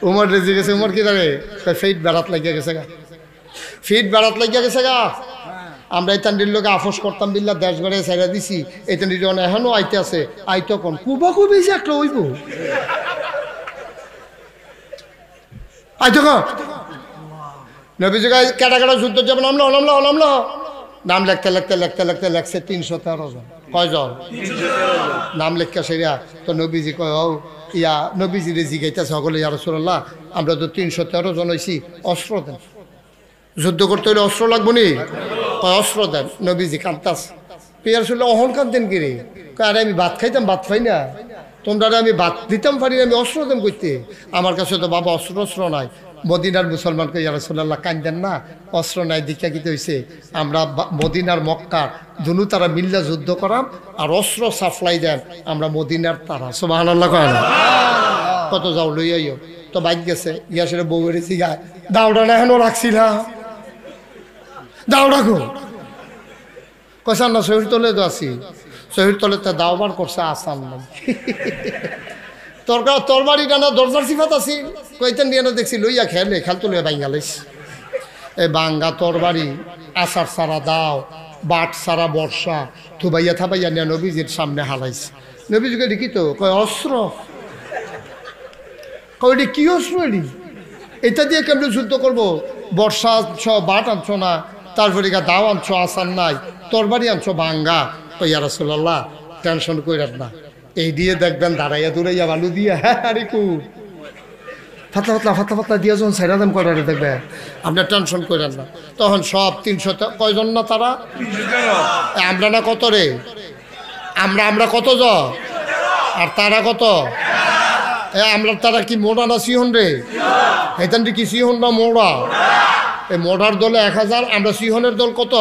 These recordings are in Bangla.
উমর রেজি গেছে, উমর কি জানে ফিট বেড়াত লাগিয়া গেছে গা, ফিট বেড়াত লাগিয়া গেছে গা। আমরা এই তান্ডির লোকে আফস করতাম বিল্লা দেশ গড়ে ছেড়ে দিছি, এই তান্ডির যখন এখনো আইতে আছে আইতো কোন কুবা কুবি যে একটা হইব আইতো কন নবীজি কেটা কেটা যুদ্ধ যাবে নামলো নামলো নামলো, নাম লিখতে লিখতে লিখতে লিখতে লেখছে 313 জন। কয়জন? নাম লেখা সেরিয়া তো নবীজি কয় ও ইয়া নবীজি রে জিগাইতেছে সকলে ইয়া রাসূলুল্লাহ আমরা তো 313 জন হইছি, অস্ত্র দেন, যুদ্ধ করতে হলে অস্ত্র লাগবো নি, কয় অস্ত্র দেন। নবীজি কাঁদতাছে, পিয়ার শুনলে অহন কাঁদতেন কি রে, আরে আমি ভাত খাইতাম ভাত খাই না, তোমরা আমি ভাত দিতাম পারি না, আমি অস্ত্র দেন করতে, আমার কাছে তো বাবা অস্ত্র অস্ত্র নাই। মদিনার মুসলমানকে ইয়া রাসূলুল্লাহ কান্দেন না, অস্ত্র নাই দীক্ষা কিতে হয়েছে, আমরা মদিনার মক্কার দুনু তারা মিল্লা যুদ্ধ করাম আর অস্ত্র সাপ্লাই দেন আমরা মদিনার তারা। সুবহানাল্লাহ কয় না? কত যাও লইয়াইও তো বাইক গেছে ইয়াসের বউ বেড়েছি গায় দাওড়া না এখনো রাখছিলা দাওড়া গো কষান না শহীদ তলে তো আছি, শহীদ তলে তো দাওবার করছে আসাম নাই তোর বাড়ি না দরজার সিফাত আছি কইতেন দিয়ে না দেখছি লইয়া খেলে খেলতো লইয়া বাইঙ্গা লাইস এই বাঙ্গা তোর বাড়ি আষাঢ় সারা দাও বাট সারা বর্ষা থুবাইয়া থাবাইয়া নিয়ে নবীজির সামনে হালাইছে। নবীজিকে দেখি তো কয় অস্ত্র, কয়টি কি অস্ত্র এটি, এটা দিয়ে কেমন যুদ্ধ করবো, বর্ষা আনছ বাট আনছ না, তারপরে দাও আনছ আসার নাই, তোর বাড়ি আনছ বাঙ্গা। কই ইয়া রাসূলুল্লাহ টেনশন কইরাত না, এই দিয়ে দেখবেন দাঁড়াইয়া দৌড়াইয়া বালু দিয়া হ্যাঁ আরে খুব ফাতলা ফাতলা ফাতলা ফাতলা দিয়ে যখন সাইরা দাম করারে দেখবেন আপনার টেনশন করেন না। তখন সব 300 কয়জন না তারা, আমরা না কত রে, আমরা কত জন আর তারা কত, আমরা তারা কি মোড়া না সিহন রে, এখান কি সিহন না মোড়া, এই মোড়ার দলে 1000, আমরা সিহনের দল কত।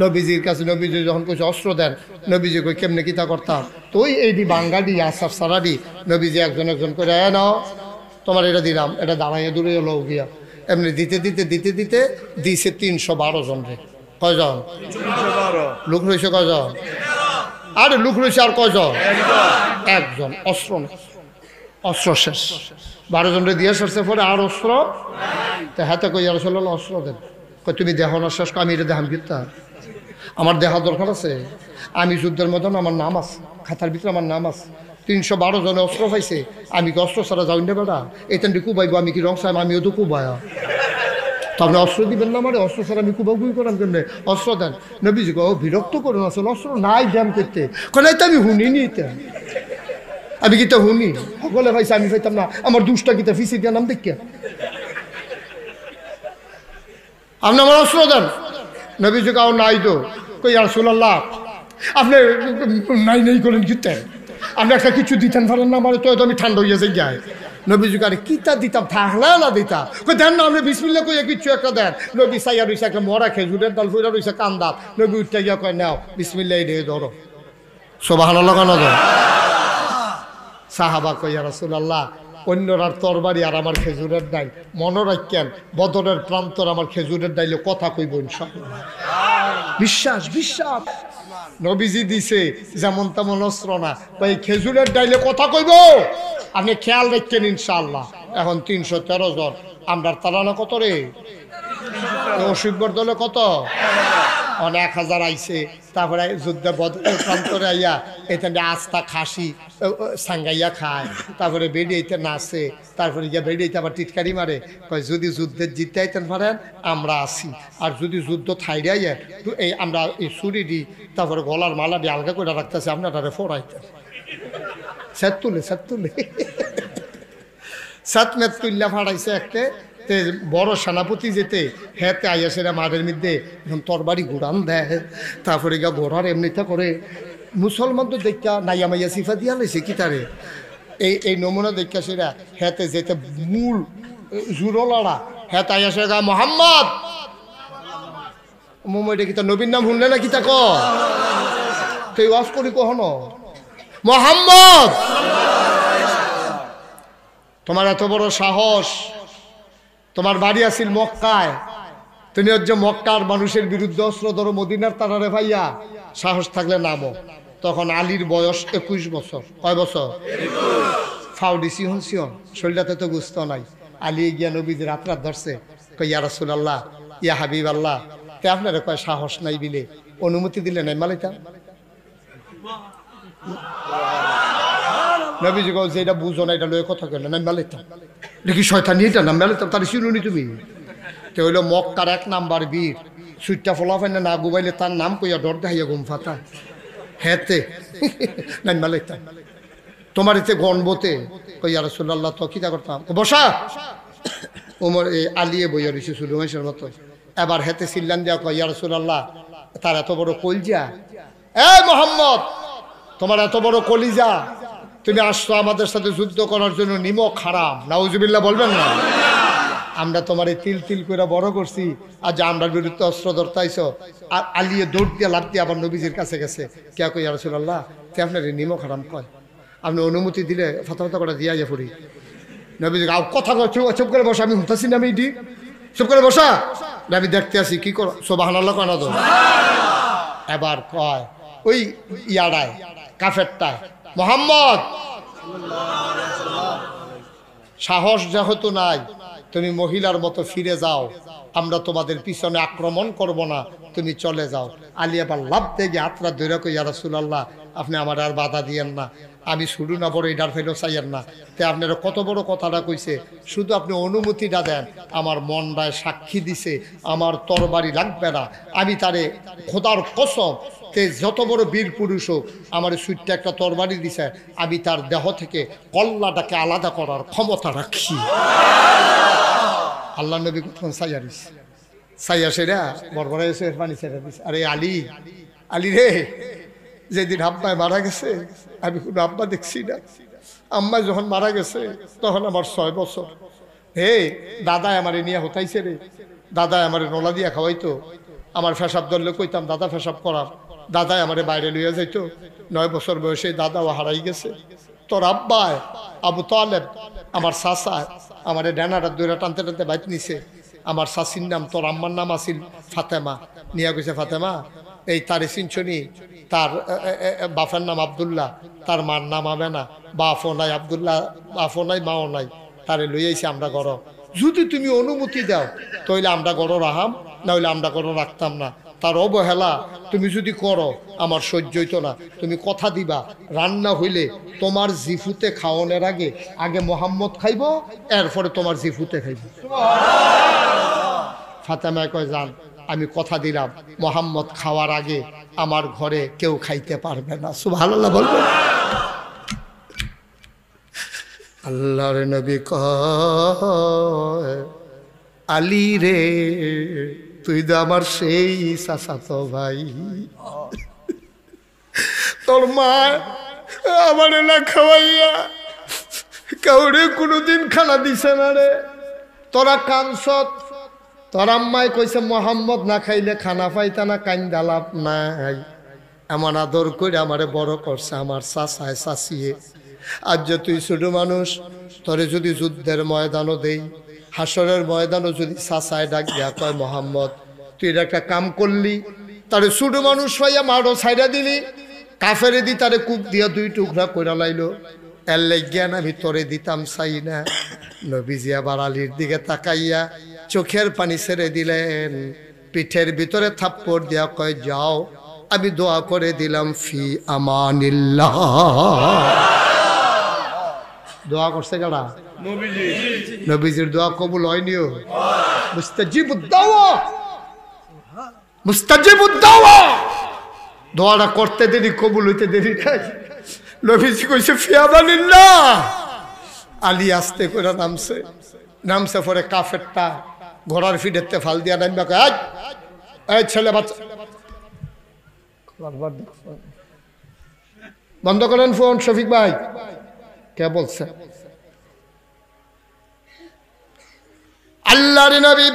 নবীজির কাছে নবীজি যখন কইছে অস্ত্র দেন, নবীজি কই কেমনে কিতা করতাম, তো ওই এইটি বাঙ্গাডি আসার সারাডি নবীজি একজন একজন করে নাও তোমার এটা দিলাম, এটা দাঁড়াইয়া দূরে এলো গিয়া এমনি দিতে দিতে দিতে দিতে দিছে 312 জন রে। কয়জন লোক রয়েছে, কয়জন, আরে লোক রয়েছে আর কয়জন, একজন। অস্ত্র না, অস্ত্র শেষ, 12 জন রে দিয়ে শেষে পরে আর অস্ত্র তো হাতে কই আর চলো অস্ত্র দেন। কই তুমি দেহ না শেষ, আমি এটা দেখাম কিতা, আমার দেখা দরকার আছে, আমি যুদ্ধের মতন আমার নাম আছে, খাতার ভিতরে আমার নাম আছে, 312 জনে অস্ত্র পাইছে, আমি কি অস্ত্র ছাড়া যাই না বেটা, এখান কুবাইব, আমি কি রং সাহেব, আমিও তো কুবায়া, তো আপনি অস্ত্র দিবেন না আমার, অস্ত্র ছাড়া আমি কুবাকুবি করাম কেমনে, অস্ত্র দেন। নবীজি ও বিরক্ত করুন আসলে অস্ত্র নাই ড্যাম করতে, কই তো আমি শুনিনি, এটা আমি কিতা শুনি সকলে পাইছে আমি পাইতাম না, আমার দুষ্টা কিতা ফিসি দিয়া নাম দেখিয়া আপনি আমার অস্ত্র দেন। নবীজি কাও নাই তো, কই ইয়া রাসূলুল্লাহ আপনি নাই নাই করেন কিতেন, আপনি একটা কিছু দিতেন পারেন না আমার, তো আমি ঠান্ডা হইয়া যাই গায়ে। নবীজি আরে কিতা দিতাম থাকলে না দিতা, কই দেন না আপনি বিসমিল্লাহ কইয়া কিছু একটা দেন। নবী সাইয়া রইছে একটা মরা খেজুরের ডাল ফুইরা রইছে কান্দাত, নবী উঠতে গিয়া কয় নাও বিসমিল্লাহ দিয়ে ধরো, সুবহানাল্লাহ কেন ধর। সাহাবা কই ইয়া রাসূলুল্লাহ অন্যরার তরবারি আর আমার খেজুরের ডাইল, মনে রাখেন বদরের প্রান্তর আমার খেজুরের ডাইলে কথা কইব ইনশাআল্লাহ। বিশ্বাস বিশ্বাস নবীজি দিছে যেমন তেমন অস্ত্র না, তাই খেজুরের ডাইলে কথা কইব, আপনি খেয়াল রাখেন ইনশাআল্লাহ। এখন 313 জন, আমরা তারা না কত রে, অসুখবর দলে কত, অনেক 1000 আইছে। তারপরে যুদ্ধে বদরের প্রান্তরে আইয়া এখানে আস্থা খাসি সাঙ্গাইয়া খায়, তারপরে বেরিয়েতে নাচে, তারপরে গিয়া বেরিয়েতে আবার টিটকারি মারে, কয় যদি যুদ্ধে জিততে আইতেন পারেন আমরা আসি, আর যদি যুদ্ধ থাইড়ে এই আমরা এই ছুরি দিই, তারপরে গলার মালা দিয়ে আলগা করে রাখতেছে, আপনারা ফোড়াইতেন স্যাত তুলে সাত মেত তুল্লা ফাড়াইছে একটা বড় সেনাপতি যেতে হেতে আইয়া সেরা মাঠের মধ্যে এখন তরবারি ঘুরান দেয়, তারপরে গিয়া ঘোড়ার এমনিটা করে। মুসলমান তো দেখা নাইয়া মাইয়া সিফা দিয়া লাইছে কি তারে, এই নমুনা দেখা সেরা হেতে যেতে মূল জুড়ো লড়া, হেতে আইয়া সে গা মোহাম্মদ মোমোটা কিতা নবীর নাম শুনলে না কিতা তুই ওয়াজ করি কখনো মোহাম্মদ, তোমার এত বড় সাহস, তোমার বাড়ি আছিল মক্কায়, তুমি হচ্ছে মক্কার মানুষের বিরুদ্ধে অস্ত্র ধরো, মদিনার তারারে ভাইয়া, সাহস থাকলে নামো। তখন আলীর বয়স 21 বছর, কয় বছর, ফাও দিছি হনসিও শরীরটাতে তো গুস্ত নাই। আলী গিয়া নবীজির রাত ধরছে, কই ইয়া রাসূলুল্লাহ, ইয়া হাবিব আল্লাহ, তে আপনারা কয় সাহস নাই বিলে অনুমতি দিলে নাই মালাইতাম। নবীজি কয় যে এটা বুঝো না, এটা লয়ে কথা কেন নাই মালাইতাম, দেখি শয়তানি এটা নাম মালাইতাম, তার শুনুনি তুমি। তো হইলো মক্কার 1 নাম্বার বীর, সুইটটা ফলাফাইনা না গুবাইলে তার নাম কইয়া ডর দেখাইয়া ঘুম ফাতা হেতে নাই মালাইতাম। তোমার এতে গণবতে কই ইয়া রাসূলুল্লাহ, তো কিতা করতাম, বসা। ওমর আলিয়ে বইয়া রইছে শুধু মানুষের মতো। এবার হেতে সিল্লান দিয়া কই ইয়া রাসূলুল্লাহ, তার এত বড় কলজা, এই মোহাম্মদ তোমার এত বড় কলিজা, তুমি আসছো আমাদের সাথে যুদ্ধ করার জন্য, নিমক হারাম, নাউজুবিল্লাহ বলবেন না। আমরা তোমার এই তিল তিল করে বড় করছি, আর যে আমরা বিরুদ্ধে অস্ত্র ধরতাইছো। আর আলিয়ে দৌড় দিয়ে লাভ দিয়ে আবার নবীজির কাছে গেছে, কে কই ইয়া রাসূলুল্লাহ, তে আপনার এই নিমক হারাম কয়, আপনি অনুমতি দিলে ফাতা করে দিয়া যা পড়ি। নবীজি আও কথা কয়, চুপ করে বসা, আমি হুঁতাছি না, আমি এটি চুপ করে বসা, আমি দেখতে আসি কি করো, সুবহানাল্লাহ কয় না তো। এবার কয় ওই ইয়াড়ায় কাফেরটায়, মোহাম্মদ সাহস যেহেতু নাই, তুমি মহিলার মতো ফিরে যাও, আমরা তোমাদের পিছনে আক্রমণ করব না, তুমি চলে যাও। আলী আবার লাভ থেকে আত্রা ধরে কই ইয়া রাসূলুল্লাহ, আপনি আমার আর বাধা দিয়েন না, আমি শুরু না বড় এটার ফেলো চাইয়েন না। তে আপনারা কত বড় কথাটা কইছে, শুধু আপনি অনুমতিটা দেন। আমার মনটায় সাক্ষী দিছে আমার তরবারি লাগবে না, আমি তারে খোদার কসম, তে যত বড় বীর পুরুষ হোক, আমার সুইটটা একটা তরবারি দিছে, আমি তার দেহ থেকে কল্লাটাকে আলাদা করার ক্ষমতা রাখি। আল্লাহ নবী কোন সাইয়ারিস সাইয়া সেরা বরবরা এসে পানি ছেড়ে দিস। আরে আলী, আলী রে, যেদিন আব্বায় মারা গেছে আমি কোনো আব্বা দেখছি না। আম্মা যখন মারা গেছে তখন আমার 6 বছর। হে দাদায় আমারে নিয়ে হতাইছে রে, দাদায় আমারে নোলা দিয়া খাওয়াইতো, আমার ফেসাব ধরলে কইতাম দাদা ফেসাব করাম, দাদায় আমারে বাইরে লইয়া যাইতো। 9 বছর বয়সে দাদাও হারাই গেছে। তোর আব্বায় আবু তালেব আমার চাচায় আমারে ডানাটা দৈরা টানতে টানতে বাইত নিছে। আমার চাচির নাম, তোর আম্মার নাম আছিল ফাতেমা, নিয়া গেছে ফাতেমা, এই তারে চিনছনি, তার বাপের নাম আব্দুল্লাহ, তার মার নাম আমেনা, বাপও নাই আব্দুল্লাহ, বাপও নাই মাও নাই, তারে লইয়াইছে আমরা ঘর। যদি তুমি অনুমতি দাও তাহলে আমরা ঘর রাহাম, না হইলে আমরা ঘর রাখতাম না। তার অবহেলা তুমি যদি করো আমার সহ্য হইতো না। তুমি কথা দিবা রান্না হইলে তোমার জিফুতে খাওয়ানোর আগে আগে মোহাম্মদ খাইব, এরপরে তোমার জিফুতে খাইব। ফাতেমা কয় জান, আমি কথা দিলাম মোহাম্মদ খাওয়ার আগে আমার ঘরে কেউ খাইতে পারবে না। সুবহানাল্লাহ বলবেন। আল্লাহর নবী কয় আলী রে, তুই তো আমার সেই চাচাতো ভাই, তোর মা আমার না খাওয়াইয়া কাউরে কোনোদিন খানা দিছে না রে, তোরা কানসত, তোর আম্মাই কইছে মোহাম্মদ না খাইলে খানা পাইতা না, কান্দা লাভ নাই। এমন আদর করে আমারে বড় করছে আমার চাচায় চাচিয়ে। আজ যে তুই ছোট মানুষ, তোরে যদি যুদ্ধের ময়দানও দেই, হাসরের ময়দানও যদি চাচায় ডাক দিয়া কয় মোহাম্মদ, তুই এটা একটা কাম করলি, তারে ছোট মানুষ হইয়া মারো ছাইড়া দিলি, কাফেরে দি তারে কূপ দিয়া 2 টুকরা কইরা লাইলো, এর লেগিয়া আমি তোরে দিতাম চাই না। নবীজি আবার আলীর দিকে তাকাইয়া চোখের পানি ছেড়ে দিলেন, পিঠের ভিতরে থাপ্পড় দিয়া কয় যাও, আমি দোয়া করে দিলাম ফি আমানিল্লাহ। দোয়া করছে কারা? নবীজি। নবীজির দোয়া কবুল হয়নিও। মুস্তাজিবুদ দাওয়া, মুস্তাজিবুদ দাওয়া, দোয়াটা করতে দেরি কবুল হইতে দেরি নাই। নবীজি কইছে ফি আমানিল্লাহ। আলী আস্তে করে নামছে, নামছে পরে কাফেরটা ঘোড়ার ফিডেতে ফাল দিয়া নামবা কয় এই ছেলে বাচ্চা বন্ধ করেন ফোন। শফিক ভাই কে বলছে? আল্লাহর নবী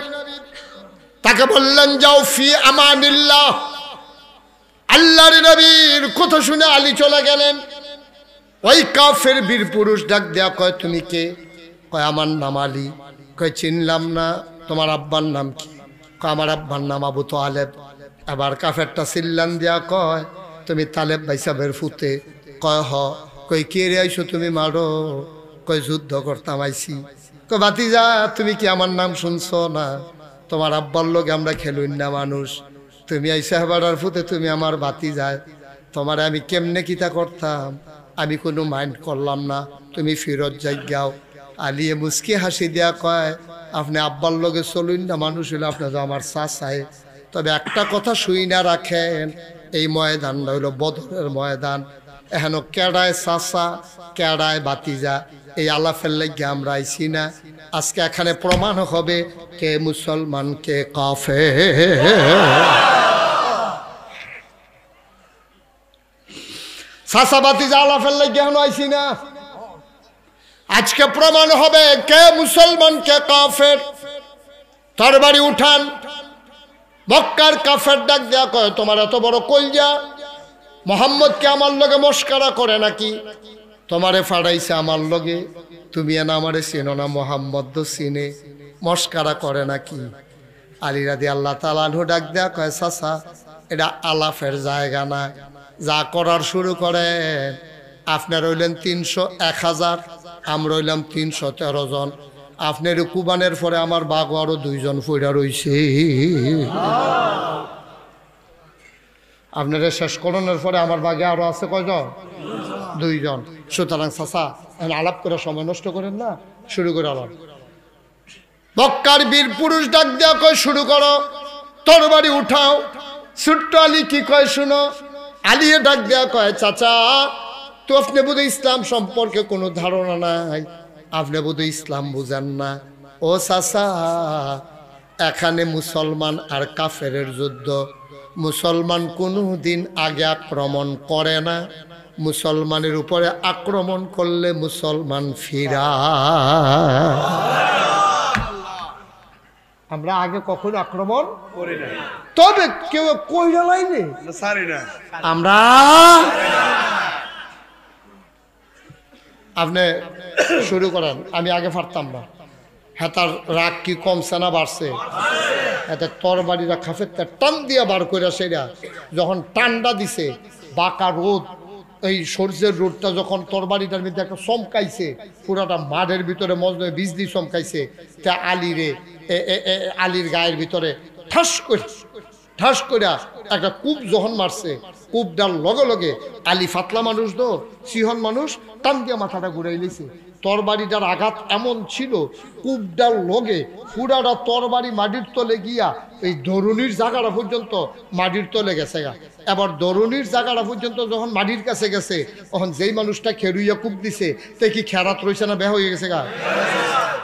তাকে বললেন যাও ফি আমানিল্লাহ। আল্লাহর নবীর কথা শুনে আলী চলে গেলেন। ওই কাফের বীর পুরুষ ডাক দেয়া কয় তুমি কে? কয় আমার নাম আলী। কয় চিনলাম না, তোমার আব্বার নাম কি? কয় আমার আব্বার নাম আবু তালেব। আবার কাফেরটা চিল্লান দিয়া কয় তুমি তালেব ভাই সাহেবের ফুতে? কয় হ। কই কে রে আইসো তুমি মারো? কই যুদ্ধ করতাম আইছি। কই ভাতিজা তুমি কি আমার নাম শুনছো না? তোমার আব্বার লোক আমরা খেলুন না মানুষ, তুমি আইসা হেবাড়ার ফুতে তুমি আমার ভাতিজায়, তোমার আমি কেমনে কিতা করতাম? আমি কোনো মাইন্ড করলাম না, তুমি ফিরত যাই গাও। আলিয়ে মুস্কি হাসি দিয়া কয় আপনি আব্বার লগে চলুন না মানুষ হইলে আপনার তো আমার চাচায়। তবে একটা কথা শুই না রাখেন, এই ময়দানটা হইল বদরের ময়দান। এখন কেডায় চাচা কেডায় বাতিজা এই আলাফের লাগে আমরা আইছি না। আজকে এখানে প্রমাণ হবে কে মুসলমান কে কাফের। চাচা বাতিজা আলাফের লাগে এখন আইছি না, আজকে প্রমাণ হবে কে মুসলমান কে কাফের। তরবারি উঠান। মক্কার কাফের ডাক দেয়া কয় তোমার এত বড় কলজা, মোহাম্মদকে আমার লগে মস্কারা করে নাকি? তোমারে ফাড়াইছে আমার লগে, তুমি না আমারে চিনো না, মোহাম্মদ তো চিনে, মস্কারা করে নাকি? আলী রাদিয়াল্লাহু তাআলা আনহু ডাক দেয়া কয় চাচা এটা আলাফের জায়গা না, যা করার শুরু করেন। আপনার রইলেন 300 1000, আমরা রইলাম 313 জন। আপনার কুবানের পরে আমার বাঘ আরো 2 জন ফইরা রইছে। আপনারা শেষ করণের পরে আমার বাঘে আরো আছে কয়জন? 2 জন। সুতরাং চাচা আলাপ করে সময় নষ্ট করেন না, শুরু করে আলাপ। মক্কার বীর পুরুষ ডাক দেয়া কয় শুরু করো, তরবারি উঠাও। ছোট্ট আলী কি কয় শুনো। আলিয়ে ডাক দেয়া কয় চাচা তো আপনি বোধ ইসলাম সম্পর্কে কোনো ধারণা নাই, আপনি বোধ ইসলাম বুঝেন না। ও চাচা এখানে মুসলমান আর কাফেরের যুদ্ধ, মুসলমান কোনো দিন আগে আক্রমণ করে না, মুসলমানের উপরে আক্রমণ করলে মুসলমান ফিরা। আমরা আগে কখনো আক্রমণ করি না, তবে কেউ কইরা লাইনে আমরা। আপনি শুরু করেন, আমি আগে পারতাম না। হ্যাঁ তার রাগ কি কমছে না বাড়ছে? এতে তরবারিরা খাফের টান দিয়া বার করে সেরা যখন টান্ডা দিছে, বাঁকা রোদ, এই সূর্যের রোদটা যখন তরবারিটার মধ্যে একটা চমকাইছে, পুরাটা মাঠের ভিতরে মজলে বিজলি চমকাইছে, তা আলীর গায়ের ভিতরে ঠাস করে একটা কূপ যখন মারছে, কূপটার লগে লগে আলী ফাতলা মানুষ তো সিহন মানুষ, টান দিয়া মাথাটা ঘুরাই লিছে। তরবারিটার আঘাত এমন ছিল, কূপটার লগে পুরাটা তরবারি মাটির তলে গিয়া এই দরুনির জায়গাটা পর্যন্ত মাটির তলে গেছে গা। এবার দরুনির জায়গাটা পর্যন্ত যখন মাটির কাছে গেছে, তখন যেই মানুষটা খেরুইয়া কূপ দিছে তে কি খেরাত রয়েছে না বেহা হয়ে গেছে গা?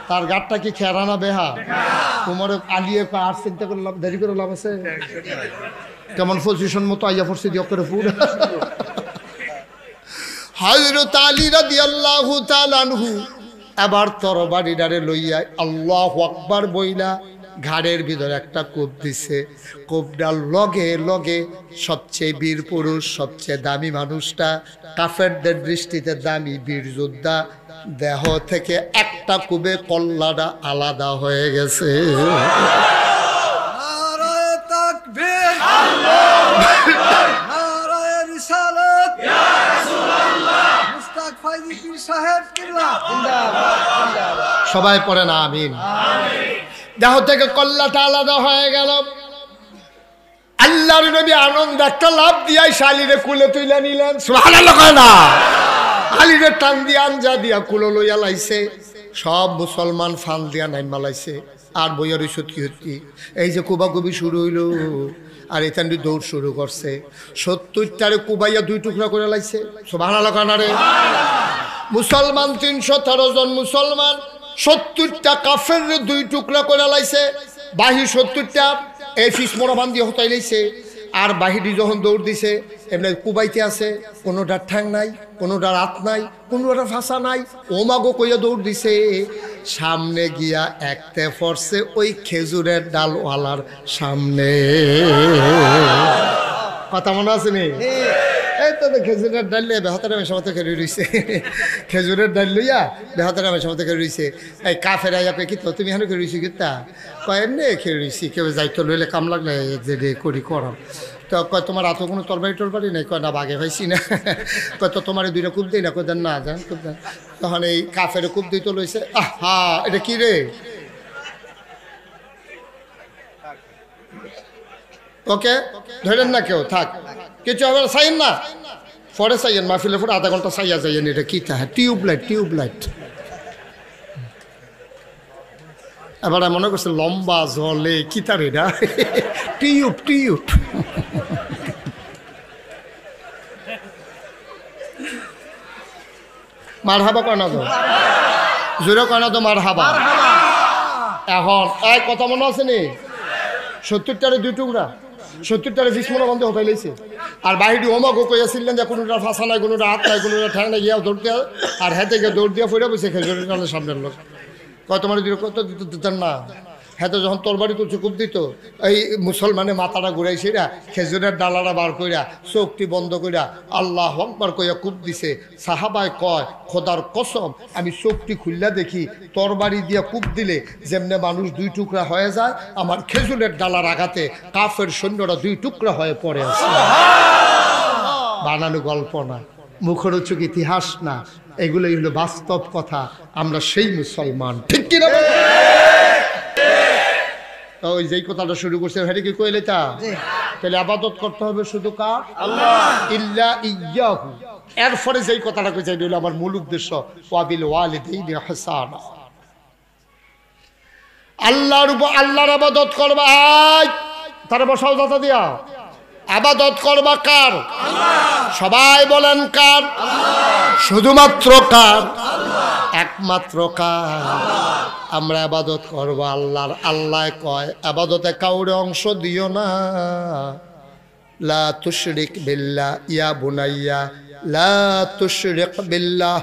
তার গাঠটা কি খেরা না বেহা? তোমার আলিয়ে আর চিন্তা করে লাভ, দেরি করে লাভ আছে? কেমন পজিশন মতো আইয়া পড়ছে দিয়ে করে ফুড। হযরত আলী রাদিয়াল্লাহু তাআলা আনহু এবার তরবারিটারে লইয়া আল্লাহু আকবার বইলা ঘাড়ের ভিতরে একটা কূপ দিছে। কূপটার লগে লগে সবচেয়ে বীর পুরুষ, সবচেয়ে দামি মানুষটা, কাফেরদের দৃষ্টিতে দামি বীর যোদ্ধা, দেহ থেকে একটা কূপে কল্লাটা আলাদা হয়ে গেছে। নারায়ে তাকবীর, আল্লাহু আকবার, নারায়ে রিসালাত, ইয়া রাসূলুল্লাহ, মুস্তাক ফাইজি পীর সাহেব কিবলা জিন্দাবাদ জিন্দাবাদ। সবাই পড়েন আমিন আমিন। দেহ থেকে কল্লাটা আলাদা হয়ে গেল। আল্লাহর নবী আনন্দ একটা লাভ দিয়াই শালিরে কুলে তুইলা নিলেন। সুবহানাল্লাহ কয় না? আলীরে টান দিয়া আঞ্জা দিয়া কুলো লইয়া লাইছে। সব মুসলমান ফান দিয়া নাইমা লাইছে। আর বইয়ার সত্যি সত্যি এই যে কুবাকুবি শুরু হইল, আর এখানে দৌড় শুরু করছে। 70টারে কুবাইয়া 2 টুকরা করে লাইছে। সুবহানাল্লাহ কয় না রে? মুসলমান 313 জন মুসলমান, 70টা কাফের 2 টুকরা করে লাইছে। বাহি 70টা এই ফিস মোড়া বান দিয়ে হতাই লাইছে। আর বাহিরি যখন দৌড় দিছে, এমনি কুবাইতে আছে, কোনোটার ঠ্যাং নাই, কোনোটার হাত নাই, কোনোটার ফাঁসা নাই, ওমাগো কইয়া দৌড় দিছে। সামনে গিয়া একতে পড়ছে ওই খেজুরের ডালওয়ালার সামনে। কথা মনে আছে নি? এই তো খেজুরের ডাল লইয়া বেহাতারা মেশামতে খেয়ে রইছে। খেজুরের ডাল লইয়া বেহাতারা মেশামতে খেয়ে রইছে। এই কাফের আইয়া কই কি তো তুমি এখানে খেয়ে রইছি কিতা? কয় এমনি খেয়ে রইছি, কেউ যাইতো লইলে কাম লাগলে যে করি করাম। তো তো কয় তোমার হাতে কোনো তরবারি টরবারি নেই? কয় না, বাঘে পাইছি না। কয় তো তোমার দুইটা কূপ দিই না? কয় দেন না, দেন কূপ দেন। তখন এই কাফের কূপ দিতে লইছে। আহা, এটা কি রে? ওকে ধরেন না কেউ, থাক, কিছু হবে চাইন না, পরে চাইয়েন, মাহফিলের পরে আধা ঘন্টা চাইয়া যাইয়েন। এটা কি তা? Tubelight, tubelight. এবার মনে করছে লম্বা জলে কি তার এটা? Tube, tube. মার হাবা কয় না তো, জোরে কয় না তো মার হাবা। এখন এক কথা মনে আছে নি, 70টারে 2 টুকরা, 70টারে 20 মনে বন্ধ হতে লেগেছে। আর বাহিরে ওমাগো কইয়াছিলেন যে কোনোটা ফাঁসা নাই, কোনোটা হাত নাই, কোনোটা ঠ্যাং নাই, গিয়া দৌড় দিয়া, আর হেঁটে গিয়ে দৌড় দিয়া ফিরে বসে খেজুরের কারণে সামনের লোক কয় তোমার কত দিতেন না। হেঁটে যখন তরবারি তুলছে কূপ দিত, এই মুসলমানের মাথাটা ঘুরাইছে না, খেজুরের ডালাটা বার কইরা চোখটি বন্ধ কইরা আল্লাহু আকবার কইয়া কূপ দিছে। সাহাবায় কয় খোদার কসম, আমি চোখটি খুললা দেখি তরবারি দিয়া কূপ দিলে যেমনে মানুষ 2 টুকরা হয়ে যায়, আমার খেজুরের ডালার আঘাতে কাফের সৈন্যরা 2 টুকরা হয়ে পড়ে আছে। বানানো গল্প না, মুখরোচক ইতিহাস না, এগুলোই হলো বাস্তব কথা। আমরা সেই মুসলমান, ঠিক কিনা? ওই যেই কথাটা শুরু করছে হেরে কি কইলে তা, তাহলে আবাদত করতে হবে শুধু কার? আল্লাহ, ইল্লা ইয়্যাহু। এরপরে যেই কথাটা কইছে এটা হলো আমার মূল উদ্দেশ্য, ওয়াবিল ওয়ালিদাইনি ইহসানা। আল্লাহর আবাদত করবা, তারা বসাও দাতা দিয়া। আবাদত করবা কার? সবাই বলেন কার? শুধুমাত্র কার? একমাত্র কার? আমরা আবাদত করব আল্লাহর। আল্লাহ কয় আবাদতে কাউরে অংশ দিও না। লা তুশরিক বিল্লাহ ইয়া বুনাইয়া লা তুশরিক বিল্লাহ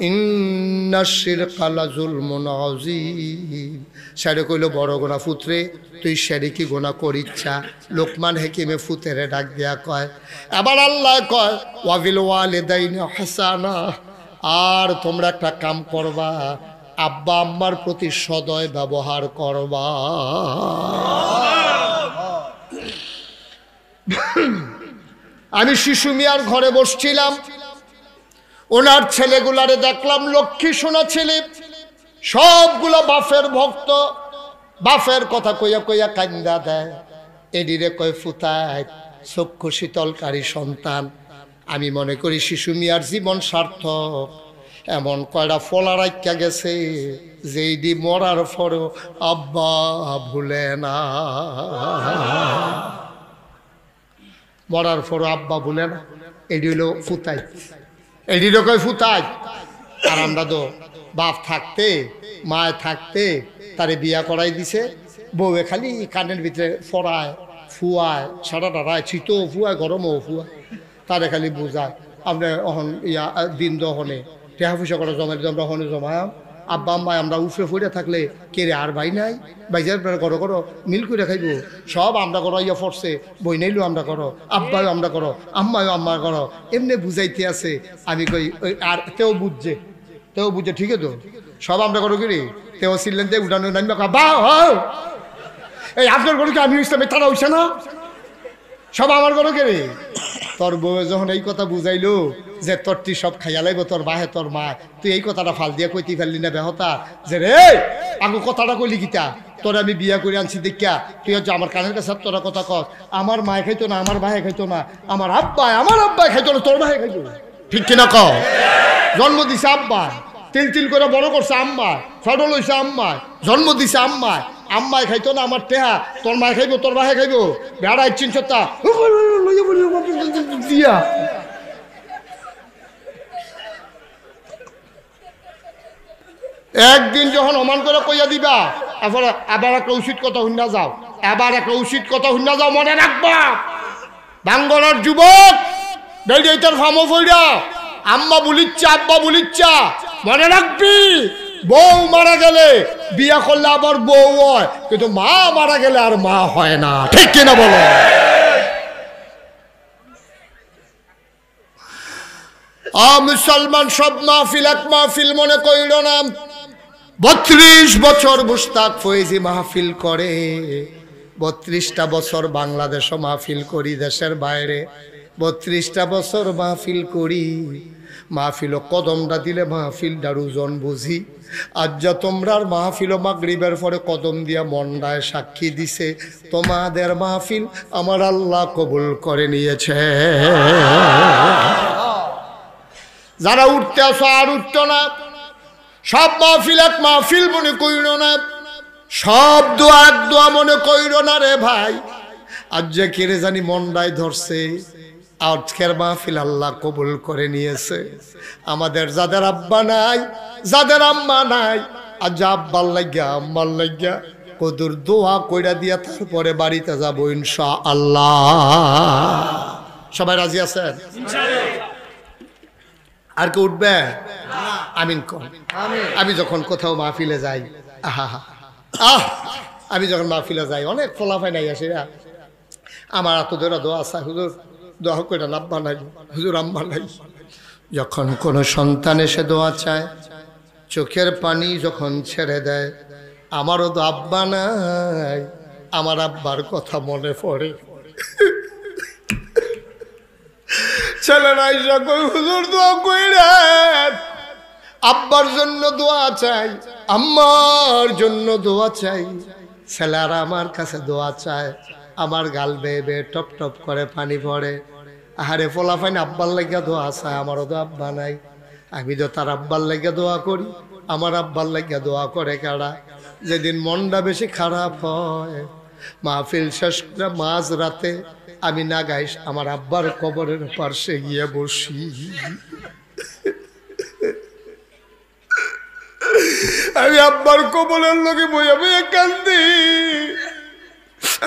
ইন্নাশ শিরকা লাযুলমুন আযীম। সেটা কইল বড় গোনা পুত্রে, তুই শিরকি গোনা করিচ্ছা। লোকমান হাকিমে ফুতেরে ডাক দিয়া কয়, আবার আল্লাহ কয় ওয়াবিল ওয়ালিদাইনি ইহসানা। আর তোমরা একটা কাম করবা, আব্বা আম্মার প্রতি সদয় ব্যবহার করবা। আমি শিশু মিয়ার ঘরে বসছিলাম, ওনার ছেলেগুলারে দেখলাম লক্ষ্মী সোনা ছেলে, সবগুলো বাপের ভক্ত, বাপের কথা কইয়া কইয়া কান্দা দেয়। এডিরে কয় ফুতায় চক্ষু শীতলকারী সন্তান। আমি মনে করি শিশু মিয়ার জীবন সার্থক। এমন কয়টা ফলা রাখা গেছে যেইডি মরার পরও আব্বা ভুলে না, মরার পরও আব্বা ভুলে না। এডি হলো ফুতাই, এডিরে কয় ফুতাই। আর আমরা তো বাপ থাকতে মায় থাকতে তারে বিয়া করাই দিছে, বউয়ে খালি কানের ভিতরে ফড়ায় ফুয়ায়, সারাটা রায় শীতও ফুয়ায় গরমও ফুয়ায়, তারে খালি বুঝায়। আমরা অহন ইয়া দিন দহনে টেহা পয়সা করা জমাই আমরা হনে জমায়াম। আব্বা আম্মায় আমরা উফরে ফুড়ে থাকলে কেড়ে আর ভাই নাই, বাইজার করো করো মিল করে খাইব। সব আমরা করো, ইয়া ফরছে বই নাইলো আমরা করো, আব্বাও আমরা করো, আম্মাও আম্মা করো, এমনি বুঝাইতে আছে। আমি কই ওই আর তেও বুঝছে, তেও বুঝছে, ঠিক আছে তো সব আমরা করো কি রে। তেও ছিলেন দে উঠানো নামবে বা এই আপনার করো কি আমি ইসলামে তারা হইছে না, সব আমার করো কে রে। তোর বউ যখন এই কথা বুঝাইলো যে তোর তুই সব খাইয়া লাইব, তোর বাহে তোর মা, তুই এই কথাটা ফাল দিয়া কইতে ফেললি না বেহতা, যে রে আগু কথাটা কইলি কিতা, তোর আমি বিয়া করে আনছি দেখিয়া তুই হচ্ছে আমার কানের কাছে তোরা কথা কর। আমার মায়ে খাইতো না, আমার ভাই খাইতো না, আমার আব্বাই খাইতো না, তোর ভাই খাইতো, ঠিক কিনা ক? জন্ম দিছে আব্বা, তিল তিল করে বড় করছে আম্মা, ফটো লইছে আম্মা, জন্ম দিছে আম্মা, আম্মায় খাইতো না আমার টেহা, তোর মায় খাইবো, তোর ভাই খাইবো, বেড়া ইচ্ছিন সত্তা দিয়া। একদিন যখন অমান করে কইয়া দিবা, আবার একটা উচিত কথা শুনা যাও, এবার একটা উচিত কথা শুনা যাও, মনে রাখবা। বাঙ্গলার যুবক বেড়িয়াইটার ফামো ফইরা আম্মা বলিচ্ছা আব্বা বলিচ্ছা, মনে রাখবি বউ মারা গেলে বিয়া করলে আবার বউ হয়, কিন্তু মা মারা গেলে আর মা হয় না, ঠিক কিনা বলো? মুসলমান সব মাহফিল এক মাহফিল মনে কইল না। 32 বছর মুস্তাক ফয়েজি মাহফিল করে, 32টা বছর বাংলাদেশে মাহফিল করি, দেশের বাইরে 32টা বছর মাহফিল করি। মাহফিল কদমটা দিলে মাহফিলটার ওজন বুঝি। আজ যা তোমরার মাহফিল মাগরিবের পরে কদম দিয়া মন্ডায় সাক্ষী দিছে, তোমাদের মাহফিল আমার আল্লাহ কবুল করে নিয়েছে। যারা উঠতে আসো আর উঠত না, সব মাহফিল এক মাহফিল মনে কইর না, সব দোয়া এক দোয়া মনে কইর না রে ভাই। আজ যে কেড়ে জানি মন্ডায় ধরছে, আজকের মাহফিল আল্লাহ কবুল করে নিয়েছে। আমাদের যাদের আব্বা নাই, যাদের আম্মা নাই, আজ আব্বার লাগিয়া আম্মার লাগিয়া কদুর দোয়া কইরা দিয়া তারপরে বাড়িতে যাবো ইনশাআল্লাহ। সবাই রাজি আছেন? আর কে উঠবে? আমিন কর। আমি যখন কোথাও মাহফিলে যাই, আমি যখন মাহফিলে যাই, অনেক ফলাফাই নাই আসে, আমার এত ধরে দোয়া আছে, হুজুর দোয়া কইরা আব্বা নাই, হুজুর আম্মা নাই। যখন কোনো সন্তান এসে দোয়া চায়, চোখের পানি যখন ছেড়ে দেয়, আমারও তো আব্বা নাই, আমার আব্বার কথা মনে পড়ে। ছেলেরা এসে কই হুজুর দোয়া কইরেন, আব্বার জন্য দোয়া চাই, আম্মার জন্য দোয়া চাই। ছেলেরা আমার কাছে দোয়া চায়, আমার গাল বেয়ে বেয়ে টপ টপ করে পানি পড়ে। আহারে ফলাফাইন আব্বার লাগিয়া দোয়া চায়, আমারও তো আব্বা নাই। আমি তো তার আব্বার লাগিয়া দোয়া করি, আমার আব্বার লাগিয়া দোয়া করে কারা? যেদিন মনটা বেশি খারাপ হয়, মাহফিল শেষ করে মাঝ রাতে আমি না গাইস আমার আব্বার কবরের পাশে গিয়ে বসি। আমি আব্বার কবরের লোকে বইয়া বইয়া কান্দি।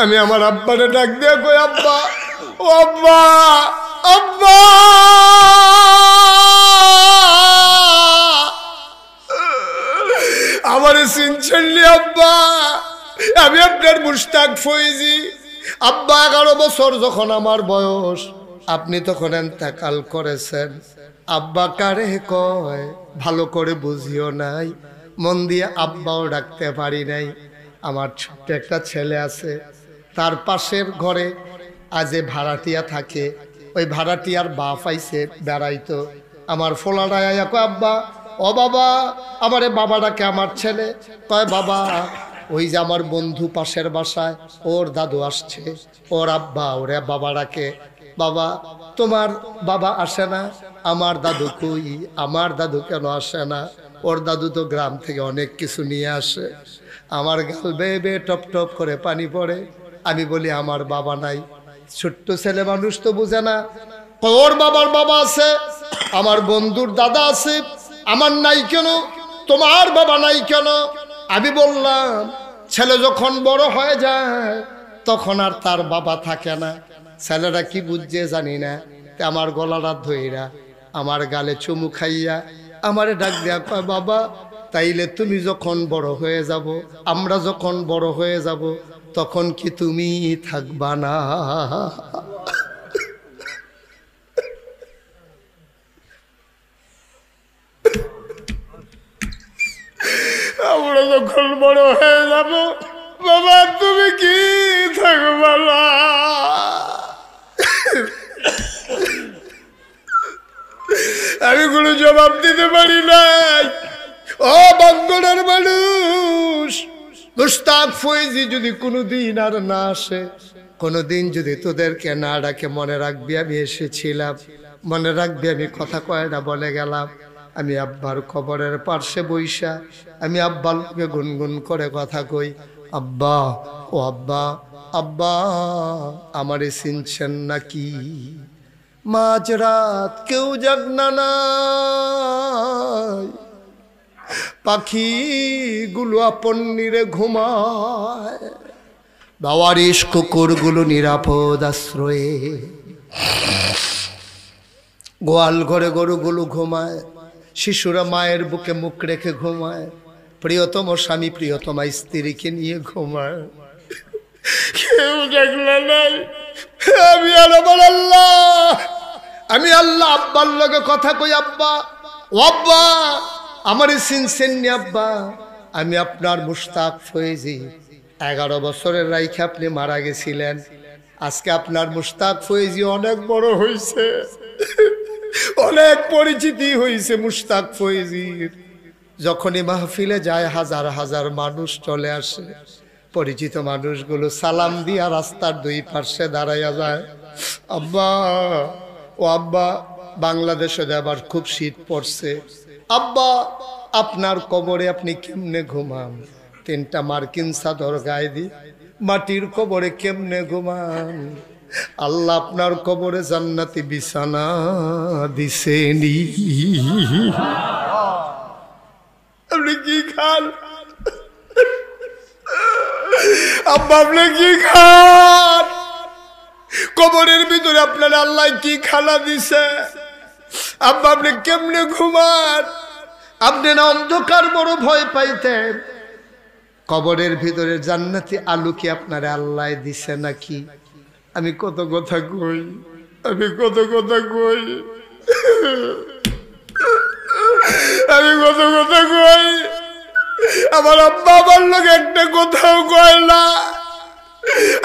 আমি আমার আব্বারে ডাক দিয়ে কই, আব্বা, ও আব্বা, আব্বা, আমারে চিনছেন আব্বা? আমি আপনার মুশতাক ফয়েজি। আব্বা 11 বছর যখন আমার বয়স, আপনি তখন ইন্তেকাল করেছেন। আব্বা কারে কয় ভালো করে বুঝিও নাই, মন দিয়ে আব্বাও ডাকতে পারি নাই। আমার ছোট্ট একটা ছেলে আছে, তার পাশের ঘরে আজে ভাড়াটিয়া থাকে, ওই ভাড়াটিয়ার বাপ আইছে বেড়াইতো। আমার ফোলাডায় আয়া কয়, আব্বা, ও বাবা, আমারে বাবা ডাকে। আমার ছেলে কয়, বাবা, ওই যে আমার বন্ধু পাশের বাসায়, ওর দাদু আসছে, ওর আব্বা ওরে বাবা ডাকে। বাবা, তোমার বাবা আসে না? আমার দাদু কই? আমার দাদু কেন আসে না? ওর দাদু তো গ্রাম থেকে অনেক কিছু নিয়ে আসে। আমার গাল বেয়ে বেয়ে টপ টপ করে পানি পড়ে। আমি বলি আমার বাবা নাই। ছোট্ট ছেলে মানুষ তো বুঝে না, ওর বাবার বাবা আছে, আমার বন্ধুর দাদা আছে, আমার নাই কেন? তোমার বাবা নাই কেন? আমি বললাম, ছেলে যখন বড় হয়ে যায় তখন আর তার বাবা থাকে না। ছেলেরা কি বুঝছে জানি না, আমার গলাটা ধইরা আমার গালে চুমু খাইয়া আমারে ডাক দেয়া কয়, বাবা, তাইলে তুমি যখন বড় হয়ে যাব, আমরা যখন বড় হয়ে যাব, তখন কি তুমি থাকবা না? আমরা যখন বড় হয়ে যাব, বাবা, তুমি কি থাকবা না? আমি কোনো জবাব দিতে পারি নাই। ও বাঙ্গনার মানুষ, মুশতাক ফয়েজি যদি কোনোদিন আর না আসে, কোনোদিন যদি তোদেরকে না ডাকে, মনে রাখবি আমি এসেছিলাম, মনে রাখবি আমি কথা কয়টা বলে গেলাম। আমি আব্বার কবরের পার্শ্বে বইসা আমি আব্বাকে গুনগুন করে কথা কই, আব্বা, ও আব্বা, আব্বা, আমারে চিনছেন নাকি? মাঝরাত কেউ জাগনা নাই, পাখিগুলো আপন নিরে ঘুমায়, বাওয়ারিশ কুকুরগুলো নিরাপদ আশ্রয়ে, গোয়াল ঘরে গরুগুলো ঘুমায়, শিশুরা মায়ের বুকে মুখ রেখে ঘুমায়, প্রিয়তম স্বামী প্রিয়তমা স্ত্রীকে নিয়ে ঘুমায়, কেউ দেখলে নাই। আমি আর আমার আল্লাহ, আমি আল্লাহ আব্বার লগে কথা কই, আব্বা, ও আব্বা, আমারে চিনছেন নি আব্বা? আমি আপনার মুশতাক ফয়েজি। 11 বছরের রাইখে আপনি মারা গেছিলেন। আজকে আপনার মুশতাক ফয়েজি অনেক বড় হয়েছে, অনেক পরিচিতি হয়েছে মুশতাক ফয়েজির। যখনই মাহফিলে যায় হাজার হাজার মানুষ চলে আসে, পরিচিত মানুষগুলো সালাম দিয়া রাস্তার দুই পার্শ্বে দাঁড়াইয়া যায়। আব্বা, ও আব্বা, বাংলাদেশে আবার খুব শীত পড়ছে, আব্বা আপনার কবরে আপনি কেমনে ঘুমান? 3টা মার্কিন চাদর গায়ে দি মাটির কবরে কেমনে ঘুমান? আল্লাহ আপনার কবরে জান্নাতি বিছানা দিছেনি। আপনি কি খান আব্বা? আপনি কি খান? কবরের ভিতরে আপনার আল্লাহ কি খানা দিছে? আব্বা আপনি কেমনে ঘুমান? আপনি না অন্ধকার বড় ভয় পাইতেন? কবরের ভিতরে জান্নাতি আলু কি আপনারে আল্লাহ দিছে নাকি? আমি কত কথা কই, আমি কত কথা কই, আমি কত কথা কই। আমার আব্বা আমার লোক একটা কথাও কয় না।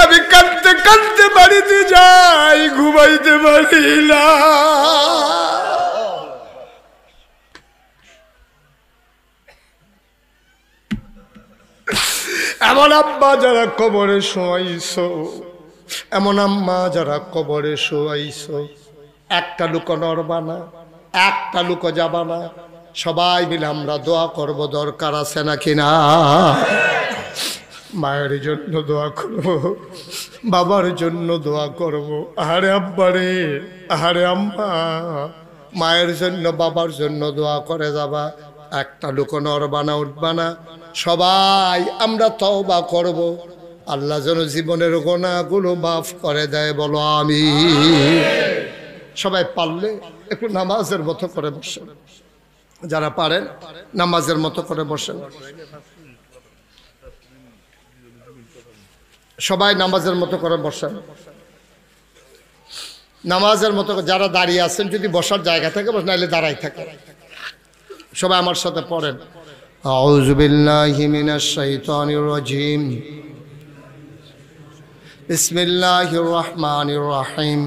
আমি কাঁদতে কাঁদতে বাড়িতে যাই, ঘুমাইতে পারি না। এমন আব্বা যারা কবরে শোয়াইছো, এমন আম্মা যারা কবরে শোয়াইছো, একটা লোক নড়বা না, একটা লোক যাবা না। সবাই মিলে আমরা দোয়া করব, দরকার আছে নাকি না? মায়ের জন্য দোয়া করব, বাবার জন্য দোয়া করব। আহারে আব্বা রে, আহারে আম্মা, মায়ের জন্য বাবার জন্য দোয়া করে যাবা। একটা লোক নড়বা না, উঠবা না। সবাই আমরা তওবা করব, আল্লাহ যেন জীবনের গুনাহগুলো মাফ করে দেয়। বলো আমিন। সবাই পারলে একটু নামাজের মতো করে বসেন, যারা পারেন নামাজের মতো করে বসেন। সবাই নামাজের মতো করে বসেন, নামাজের মতো। যারা দাঁড়িয়ে আছেন যদি বসার জায়গা থাকে বস, নাইলে দাঁড়াই থাকে। সবাই আমার সাথে পড়েন, আউযু বিল্লাহি মিনাশ শাইতানির রাজিম, বিসমিল্লাহির রহমানির রহিম।